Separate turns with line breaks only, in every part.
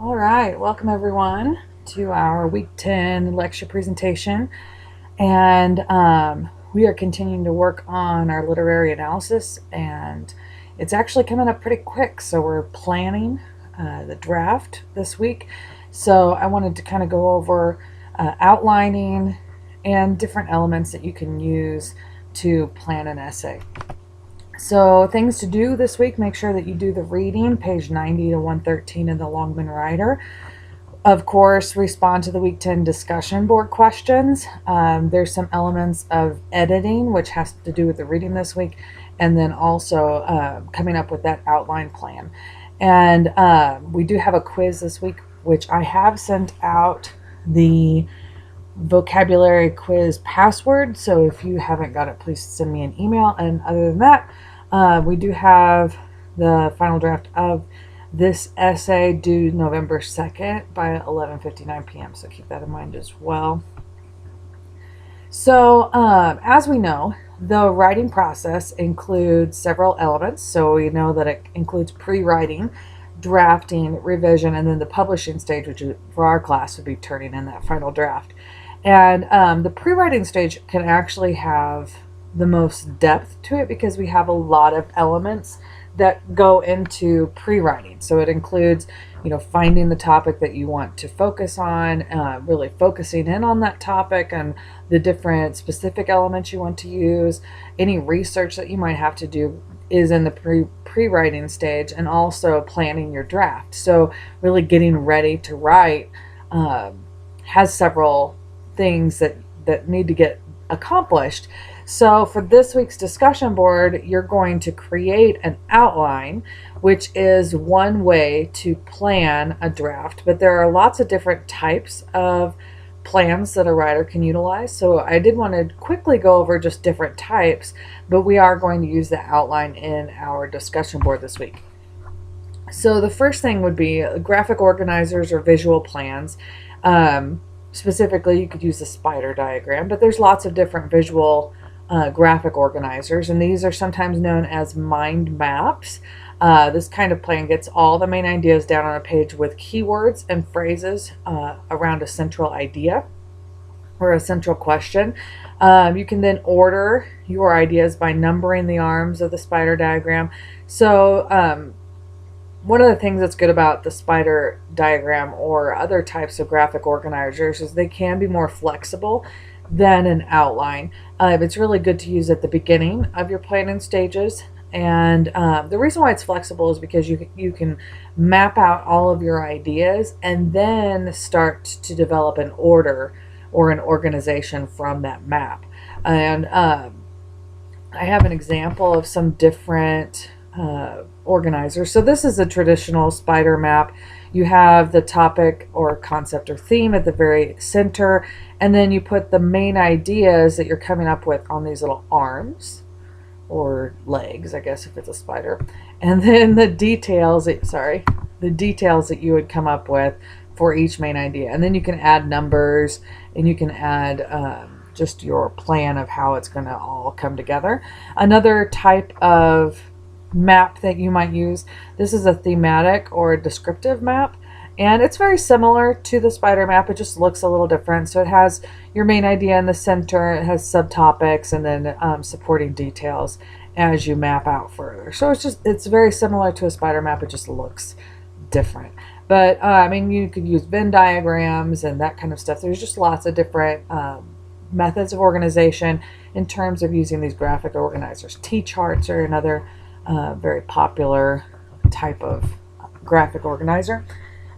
All right, welcome everyone to our week 10 lecture presentation. And we are continuing to work on our literary analysis, and it's actually coming up pretty quick. So we're planning the draft this week. So I wanted to kind of go over outlining and different elements that you can use to plan an essay. So things to do this week: make sure that you do the reading, page 90 to 113 in the Longman Rider. Of course, respond to the week 10 discussion board questions. There's some elements of editing, which has to do with the reading this week, and then also coming up with that outline plan. And we do have a quiz this week, which I have sent out the vocabulary quiz password. So if you haven't got it, please send me an email. And other than that, we do have the final draft of this essay due November 2nd by 11:59 p.m. So keep that in mind as well. So as we know, the writing process includes several elements. So we know that it includes pre-writing, drafting, revision, and then the publishing stage, which for our class would be turning in that final draft. And the pre-writing stage can actually have the most depth to it because we have a lot of elements that go into pre-writing. So it includes, finding the topic that you want to focus on, really focusing in on that topic and the different specific elements you want to use. Any research that you might have to do is in the pre-writing stage, and also planning your draft. So really getting ready to write has several things that need to get accomplished. So for this week's discussion board, you're going to create an outline, which is one way to plan a draft, but there are lots of different types of plans that a writer can utilize. So I did want to quickly go over just different types, but we are going to use the outline in our discussion board this week. So the first thing would be graphic organizers or visual plans. Specifically, you could use a spider diagram, but there's lots of different visual graphic organizers, and these are sometimes known as mind maps. This kind of plan gets all the main ideas down on a page with keywords and phrases around a central idea or a central question. You can then order your ideas by numbering the arms of the spider diagram. So one of the things that's good about the spider diagram or other types of graphic organizers is they can be more flexible than an outline. It's really good to use at the beginning of your planning stages. And the reason why it's flexible is because you can map out all of your ideas and then start to develop an order or an organization from that map. And I have an example of some different organizers. So this is a traditional spider map. You have the topic or concept or theme at the very center, and then you put the main ideas that you're coming up with on these little arms or legs, I guess, if it's a spider, and then the details that you would come up with for each main idea. And then you can add numbers, and you can add just your plan of how it's going to all come together. Another type of map that you might use, this is a thematic or a descriptive map, and it's very similar to the spider map. It just looks a little different. So it has your main idea in the center, it has subtopics, and then supporting details as you map out further. So it's very similar to a spider map, it just looks different. But you could use Venn diagrams and that kind of stuff. There's just lots of different methods of organization in terms of using these graphic organizers. T-charts are another very popular type of graphic organizer.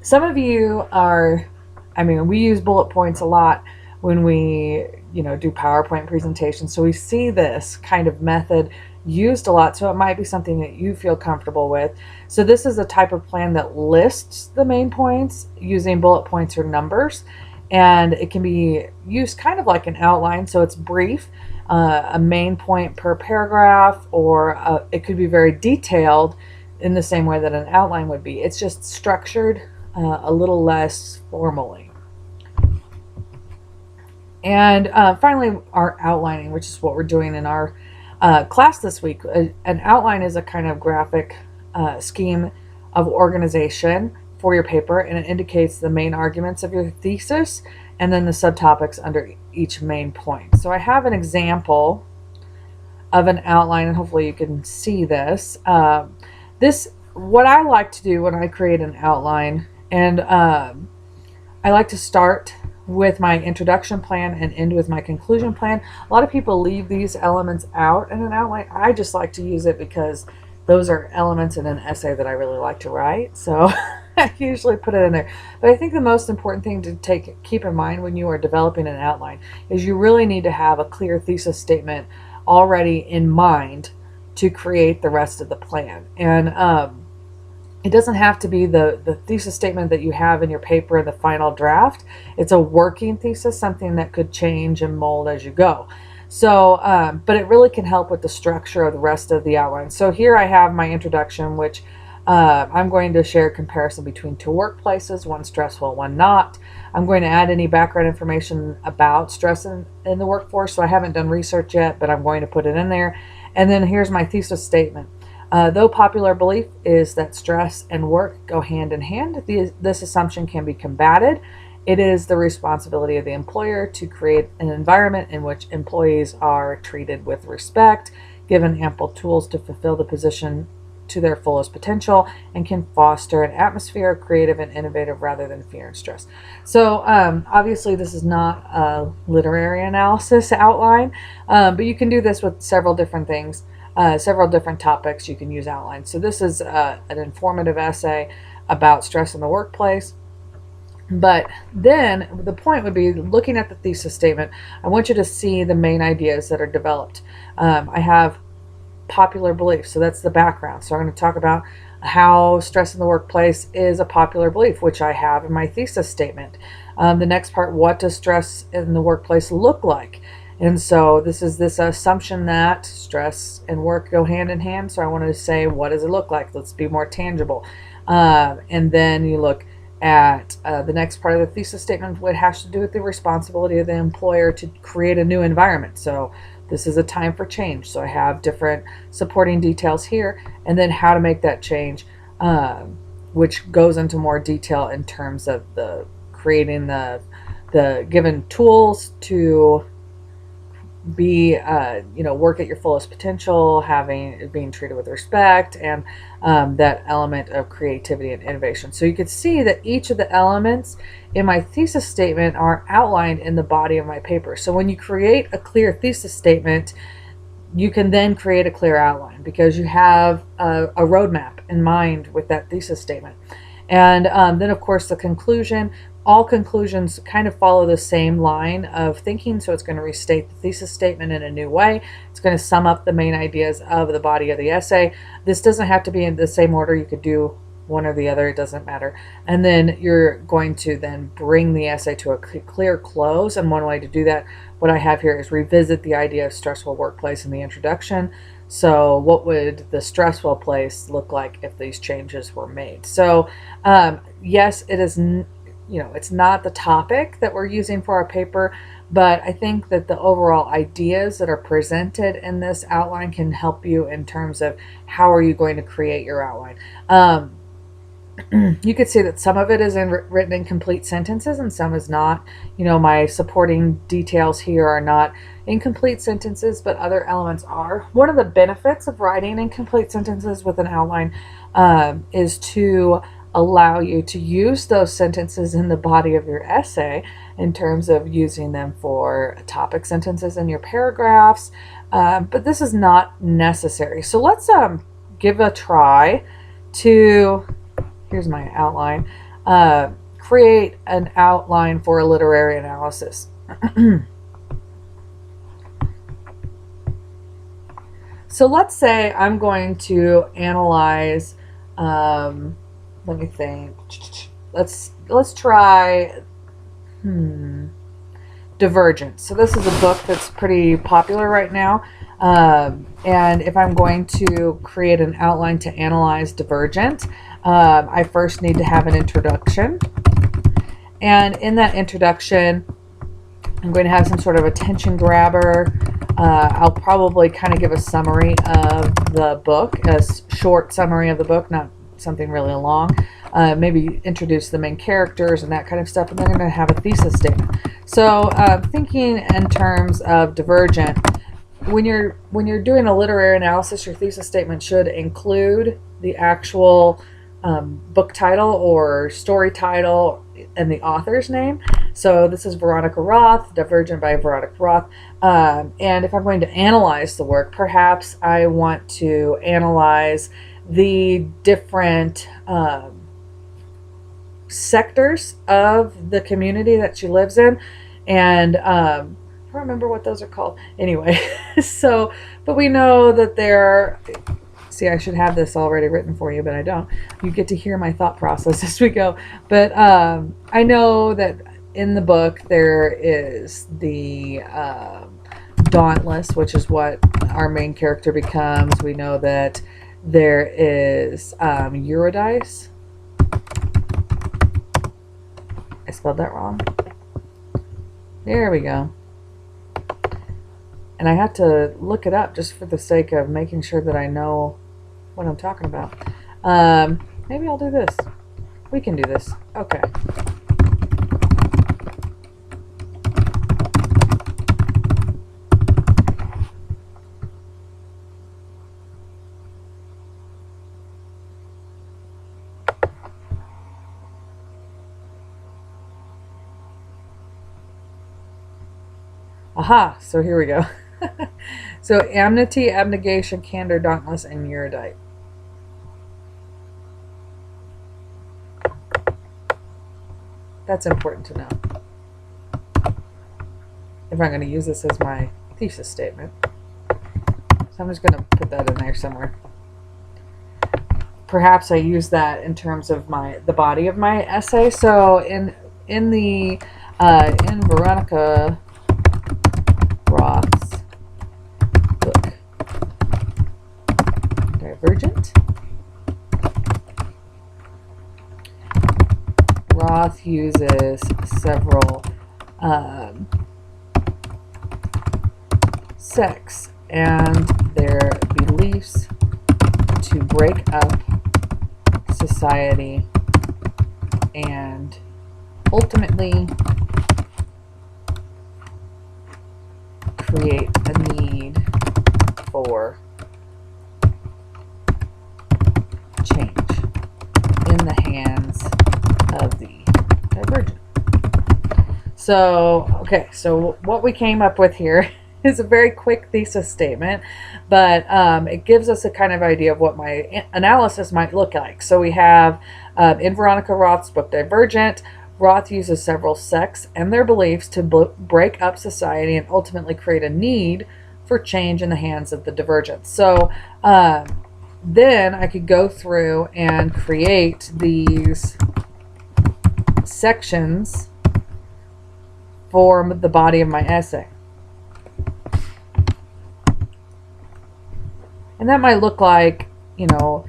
Some of you we use bullet points a lot when we, do PowerPoint presentations. So we see this kind of method used a lot. So it might be something that you feel comfortable with. So this is a type of plan that lists the main points using bullet points or numbers. And it can be used kind of like an outline. So it's brief. A main point per paragraph, or it could be very detailed in the same way that an outline would be. It's just structured a little less formally. And finally, our outlining, which is what we're doing in our class this week. An outline is a kind of graphic scheme of organization for your paper, and it indicates the main arguments of your thesis and then the subtopics under each main point. So I have an example of an outline, and hopefully you can see this. What I like to do when I create an outline, and I like to start with my introduction plan and end with my conclusion plan. A lot of people leave these elements out in an outline. I just like to use it because those are elements in an essay that I really like to write. So I usually put it in there. But I think the most important thing to keep in mind when you are developing an outline is you really need to have a clear thesis statement already in mind to create the rest of the plan. And it doesn't have to be the thesis statement that you have in your paper in the final draft. It's a working thesis, something that could change and mold as you go. So, but it really can help with the structure of the rest of the outline. So here I have my introduction, which I'm going to share a comparison between two workplaces, one stressful, one not. I'm going to add any background information about stress in the workforce. So I haven't done research yet, but I'm going to put it in there. And then here's my thesis statement. Though popular belief is that stress and work go hand in hand, this assumption can be combated. It is the responsibility of the employer to create an environment in which employees are treated with respect, given ample tools to fulfill the position to their fullest potential, and can foster an atmosphere of creative and innovative rather than fear and stress. So obviously this is not a literary analysis outline, but you can do this with several different things. Several different topics you can use outlines. So this is an informative essay about stress in the workplace. But then the point would be looking at the thesis statement. I want you to see the main ideas that are developed. I have popular beliefs, so that's the background. So I'm going to talk about how stress in the workplace is a popular belief, which I have in my thesis statement. The next part, what does stress in the workplace look like? And so this is this assumption that stress and work go hand in hand. So I wanted to say, what does it look like? Let's be more tangible. And then you look at the next part of the thesis statement, what has to do with the responsibility of the employer to create a new environment. So this is a time for change. So I have different supporting details here, and then how to make that change, which goes into more detail in terms of the creating the given tools to be work at your fullest potential, being treated with respect, and that element of creativity and innovation. So you can see that each of the elements in my thesis statement are outlined in the body of my paper. So when you create a clear thesis statement, you can then create a clear outline because you have a roadmap in mind with that thesis statement. And then of course the conclusion. All conclusions kind of follow the same line of thinking, so it's going to restate the thesis statement in a new way. It's going to sum up the main ideas of the body of the essay. This doesn't have to be in the same order. You could do one or the other, it doesn't matter. And then you're going to then bring the essay to a clear close, and one way to do that, what I have here is revisit the idea of stressful workplace in the introduction. So what would the stressful place look like if these changes were made? So yes, it is it's not the topic that we're using for our paper, but I think that the overall ideas that are presented in this outline can help you in terms of how are you going to create your outline. You could see that some of it is written in complete sentences and some is not. My supporting details here are not incomplete sentences, but other elements are. One of the benefits of writing incomplete sentences with an outline is to allow you to use those sentences in the body of your essay in terms of using them for topic sentences in your paragraphs, but this is not necessary. So let's give a try to, here's my outline, create an outline for a literary analysis. So let's say I'm going to analyze let me think. Let's try Divergent. So this is a book that's pretty popular right now. And if I'm going to create an outline to analyze Divergent, I first need to have an introduction. And in that introduction, I'm going to have some sort of attention grabber. I'll probably kind of give a summary of the book, a short summary of the book, not something really long. Maybe introduce the main characters and that kind of stuff, and then I'm going to have a thesis statement. So thinking in terms of Divergent, when you're doing a literary analysis, your thesis statement should include the actual book title or story title and the author's name. So this is Veronica Roth, Divergent by Veronica Roth. And if I'm going to analyze the work, perhaps I want to analyze the different sectors of the community that she lives in. And I don't remember what those are called. Anyway, so, but we know that there, see, I should have this already written for you, but I don't. You get to hear my thought process as we go. But I know that in the book there is the Dauntless, which is what our main character becomes. We know that there is Eurydice. I spelled that wrong. There we go. And I had to look it up just for the sake of making sure that I know what I'm talking about. Maybe I'll do this. We can do this. Okay. Aha, so here we go. So Amity, Abnegation, Candor, Dauntless, and Eurydice. That's important to know if I'm going to use this as my thesis statement. So I'm just going to put that in there somewhere. Perhaps I use that in terms of the body of my essay. So in Veronica Roth's book, Divergent, Roth uses several sects and their beliefs to break up society and ultimately create a need for change in the hands of the Divergent. So, okay, so what we came up with here is a very quick thesis statement, but it gives us a kind of idea of what my analysis might look like. So we have, in Veronica Roth's book Divergent, Roth uses several sects and their beliefs to break up society and ultimately create a need for change in the hands of the Divergent. So then I could go through and create these sections for the body of my essay. And that might look like, you know,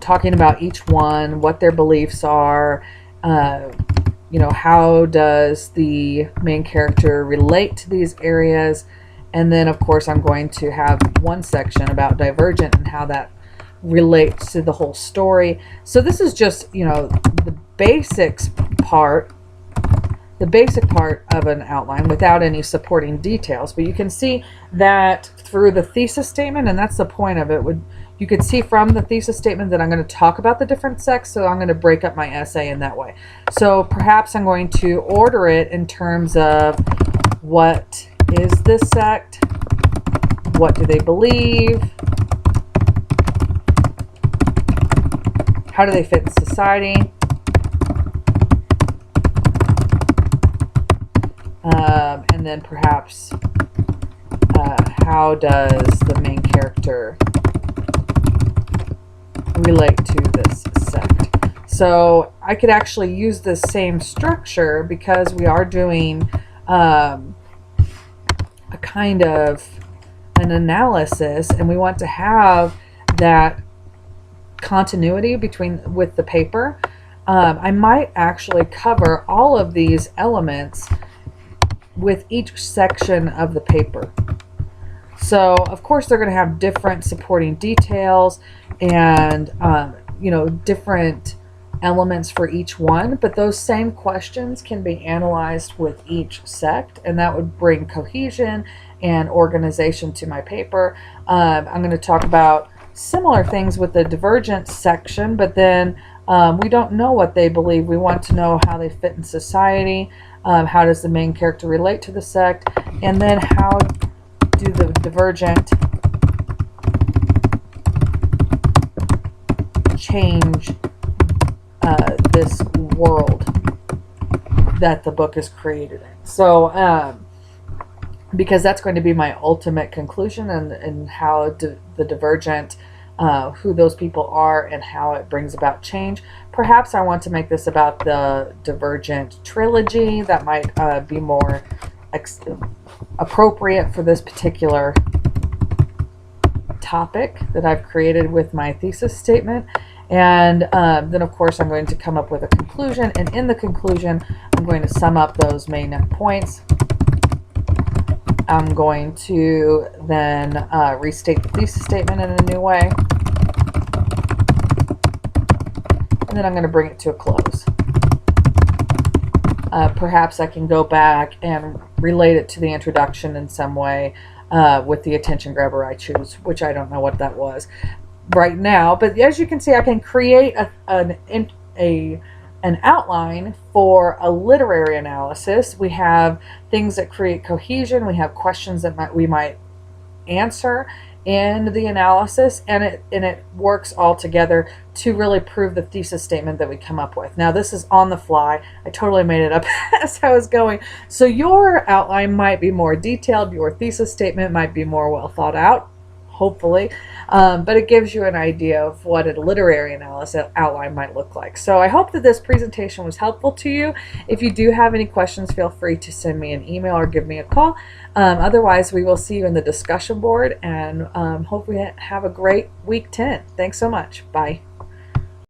talking about each one, what their beliefs are, you know, how does the main character relate to these areas, and then of course I'm going to have one section about Divergent and how that relates to the whole story. So this is just, you know, the basic part of an outline without any supporting details, but you can see that through the thesis statement, and that's the point of it. You could see from the thesis statement that I'm going to talk about the different sects, so I'm going to break up my essay in that way. So perhaps I'm going to order it in terms of what is this sect, what do they believe, how do they fit in society, and then perhaps how does the main character relate to this sect. So I could actually use this same structure because we are doing a kind of an analysis, and we want to have that continuity with the paper. I might actually cover all of these elements with each section of the paper. So, of course, they're going to have different supporting details and, different elements for each one, but those same questions can be analyzed with each sect, and that would bring cohesion and organization to my paper. I'm going to talk about similar things with the divergent section, but then we don't know what they believe. We want to know how they fit in society, how does the main character relate to the sect, and then how do the divergent change this world that the book is created in. So, because that's going to be my ultimate conclusion, and how the divergent, who those people are and how it brings about change. Perhaps I want to make this about the divergent trilogy. That might be more appropriate for this particular topic that I've created with my thesis statement. And then, of course, I'm going to come up with a conclusion. And in the conclusion, I'm going to sum up those main points. I'm going to then restate the thesis statement in a new way. And then I'm going to bring it to a close. Perhaps I can go back and relate it to the introduction in some way with the attention grabber I choose, which I don't know what that was right now. But as you can see, I can create an outline for a literary analysis. We have things that create cohesion. We have questions that we might answer in the analysis, and it works all together to really prove the thesis statement that we come up with. Now, this is on the fly. I totally made it up as I was going. So your outline might be more detailed. Your thesis statement might be more well thought out, hopefully, but it gives you an idea of what a literary analysis outline might look like. So I hope that this presentation was helpful to you. If you do have any questions, feel free to send me an email or give me a call. Otherwise, we will see you in the discussion board, and hope we have a great week 10. Thanks so much. Bye.